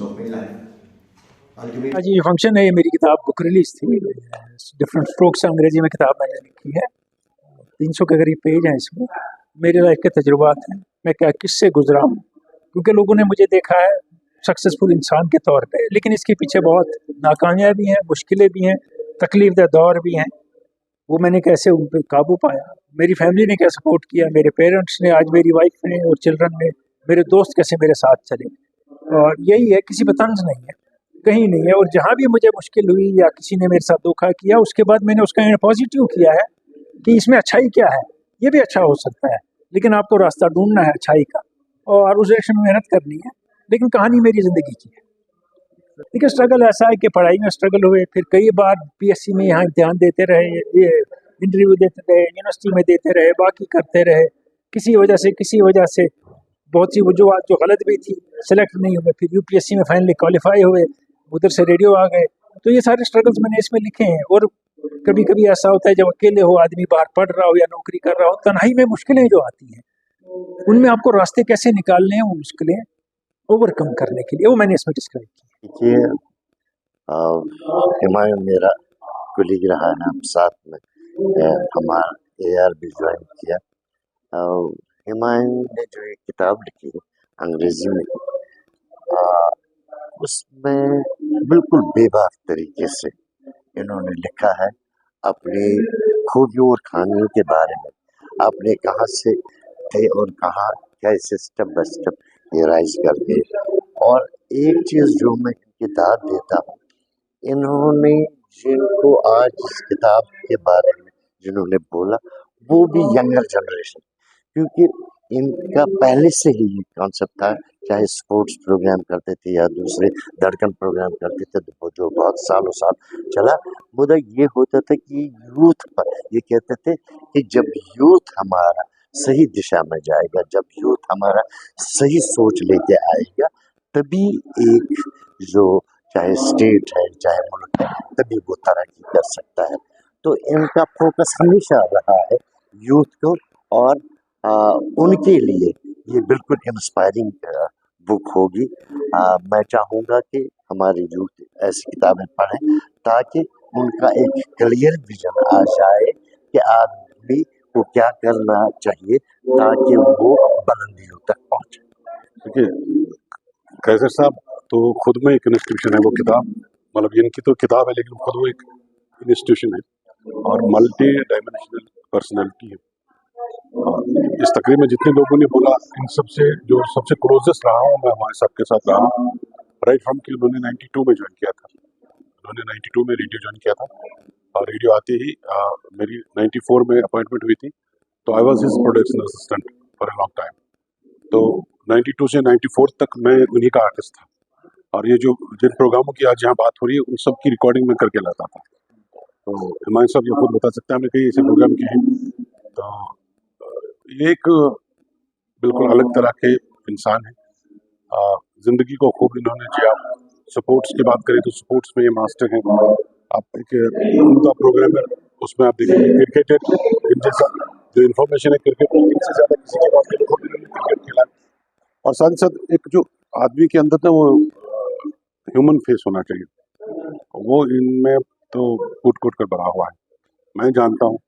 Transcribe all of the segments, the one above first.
experiences of my life. Ultimately, आज ये function है, ये मेरी किताब बुक रिलीज थी, डिफरेंट स्ट्रोक्स अंग्रेजी में किताब मैंने लिखी है। 300 के करीब पेज हैं इसमें। मेरे लाइफ के तजुर्बात हैं, मैं क्या किससे गुजरा हूँ, क्योंकि लोगों ने मुझे देखा है सक्सेसफुल इंसान के तौर पे, लेकिन इसके पीछे बहुत नाकामयाबी हैं, मुश्किलें भी हैं, तकलीफ दह दौर भी हैं। वो मैंने कैसे उन पर काबू पाया, मेरी फैमिली ने क्या सपोर्ट किया, मेरे पेरेंट्स ने, आज मेरी वाइफ ने और चिल्ड्रन ने, मेरे दोस्त कैसे मेरे साथ चले। और यही है, किसी पर तंज नहीं है, कहीं नहीं है। और जहाँ भी मुझे मुश्किल हुई या किसी ने मेरे साथ धोखा किया, उसके बाद मैंने उसका पॉजिटिव किया है कि इसमें अच्छाई क्या है, ये भी अच्छा हो सकता है, लेकिन आपको रास्ता ढूंढना है अच्छाई का और उस डायरेक्शन में मेहनत करनी है। लेकिन कहानी मेरी ज़िंदगी की है। देखिए, स्ट्रगल ऐसा है कि पढ़ाई में स्ट्रगल हुए, फिर कई बार पीएससी में यहाँ ध्यान देते रहे, ये इंटरव्यू देते रहे, यूनिवर्सिटी में देते रहे, बाकी करते रहे, किसी वजह से बहुत सी वजूहत जो गलत भी थी, सेलेक्ट नहीं हुए, फिर यूपीएससी में फाइनली क्वालिफाई हुए, उधर से रेडियो आ गए। तो ये सारे स्ट्रगल्स मैंने इसमें लिखे हैं। और कभी कभी ऐसा होता है जब अकेले हो आदमी, बाहर पढ़ रहा हो या नौकरी कर रहा हो, तन्हाई में मुश्किलें जो आती हैं, उनमें आपको रास्ते कैसे निकालने हैं, वो मुश्किलें ओवरकम करने के लिए, वो मैंने इसमें डिस्क्राइब किया। देखिए, हुमायूं मेरा कुलीग रहा है, हम साथ में हमारा AR भी ज्वाइन किया। हुमायूं ने जो एक किताब लिखी है अंग्रेजी में, उसमें बिल्कुल बेबाक तरीके से इन्होंने लिखा है अपनी खूबियों और खामियों के बारे में। आपने कहाँ से थे और कहाँ कैसे स्टेप बाय स्टेप ये राइज कर गए। और एक चीज़ जो मैं इनकी दाद देता हूँ, इन्होंने जिनको आज इस किताब के बारे में जिन्होंने बोला, वो भी यंगर जनरेशन, क्योंकि इनका पहले से ही ये कॉन्सेप्ट था, चाहे स्पोर्ट्स प्रोग्राम करते थे या दूसरे धड़कन प्रोग्राम करते थे, तो जो बहुत सालों साल चला। मुद्दा ये होता था कि यूथ पर ये कहते थे कि जब यूथ हमारा सही दिशा में जाएगा, जब यूथ हमारा सही सोच लेके आएगा, तभी एक जो चाहे स्टेट है चाहे मुल्क है, तभी वो तरक्की कर सकता है। तो इनका फोकस हमेशा रहा है यूथ को, और उनके लिए ये बिल्कुल इंस्पायरिंग बुक होगी। मैं चाहूँगा कि हमारे यूथ ऐसी किताबें पढ़ें ताकि उनका एक क्लियर विजन आ जाए कि आदमी को क्या करना चाहिए ताकि वो बुलंदियों तक पहुँचे। देखिए, कैसर साहब तो खुद में एक इंस्टीट्यूशन है। वो किताब, मतलब इनकी तो किताब है, लेकिन खुद वो एक इंस्टीट्यूशन है और मल्टी डायमेंशनल पर्सनैलिटी है। इस तकरीर में जितने लोगों ने बोला, इन सबसे जो सबसे क्लोजेस्ट रहा हूँ मैं हमारे साहब के साथ रहा हूँ, राइट फ्रॉम कि उन्होंने 92 में ज्वाइन किया था। उन्होंने 92 में रेडियो ज्वाइन किया था और रेडियो आते ही मेरी 94 में अपॉइंटमेंट हुई थी, तो I was his production assistant for a long time. तो 92 से 94 तक मैं उन्हीं का आर्टिस्ट था, और ये जो जिन प्रोग्रामों की आज यहाँ बात हो रही है, उन सब की रिकॉर्डिंग में करके लाता था। तो हुमायूं साहब ये खुद बता सकते हैं, हमने कई ऐसे प्रोग्राम किए हैं। तो ये एक बिल्कुल अलग तरह के इंसान है। जिंदगी को खूब इन्होंने जिया। स्पोर्ट्स की बात करें तो स्पोर्ट्स में ये मास्टर हैं। आप एक उनका प्रोग्राम है, उसमें आप देखेंगे क्रिकेटर जैसा जो इन्फॉर्मेशन है क्रिकेट से ज़्यादा किसी के पास नहीं, खुद इन्होंने क्रिकेट खेला। और साथ ही साथ एक जो आदमी के अंदर ना वो ह्यूमन फेस होना चाहिए, वो इनमें तो कूट कर भरा हुआ है। मैं जानता हूँ,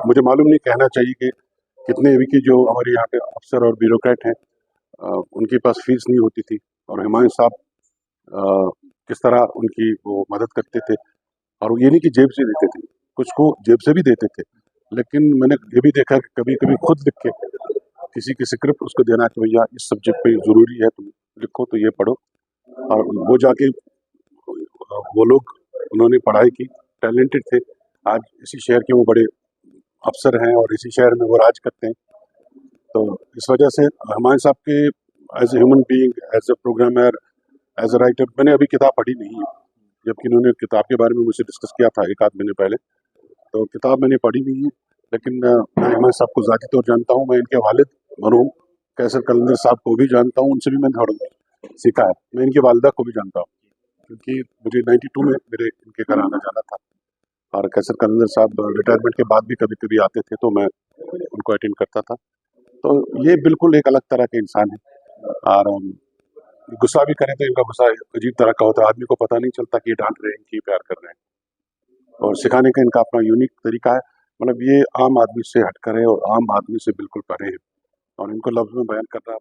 मुझे मालूम नहीं कहना चाहिए कि कितने अभी की जो हमारे यहाँ पे अफसर और ब्यूरोक्रेट हैं, उनके पास फीस नहीं होती थी, और हुमायूं साहब किस तरह उनकी वो मदद करते थे। और ये नहीं कि जेब से देते थे, कुछ को जेब से भी देते थे, लेकिन मैंने ये भी देखा कि कभी कभी खुद लिख के किसी की स्क्रिप्ट उसको देना कि भैया इस सब्जेक्ट पे ज़रूरी है, तुम लिखो तो ये पढ़ो। और वो जाके वो लोग उन्होंने पढ़ाई की, टैलेंटेड थे, आज इसी शहर के वो बड़े अफसर हैं और इसी शहर में वो राज करते हैं। तो इस वजह से हुमायूं साहब के as a human being, as a programmer, as a writer, मैंने अभी किताब पढ़ी नहीं है, जबकि इन्होंने किताब के बारे में मुझसे डिस्कस किया था एक आध महीने पहले। तो किताब मैंने पढ़ी नहीं है, लेकिन मैं हुमायूं साहब को ज़ाती तौर जानता हूँ। मैं इनके वालिद मरहूम कैसर कलंदर साहब को भी जानता हूँ, उनसे भी मैंने थोड़ा सीखा है। मैं इनकी वालिदा को भी जानता हूँ, क्योंकि मुझे 92 में मेरे इनके घर आना जाना था, और कैसर कलंदर साहब रिटायरमेंट के बाद भी कभी कभी आते थे, तो मैं उनको अटेंड करता था। तो ये बिल्कुल एक अलग तरह के इंसान है। और गुस्सा भी करें तो इनका गुस्सा अजीब तरह का होता है, आदमी को पता नहीं चलता कि ये डांट रहे हैं कि प्यार कर रहे हैं। और सिखाने का इनका अपना यूनिक तरीका है, मतलब ये आम आदमी से हटकर है और आम आदमी से बिल्कुल परे है, और इनको लफ्ज़ में बयान करना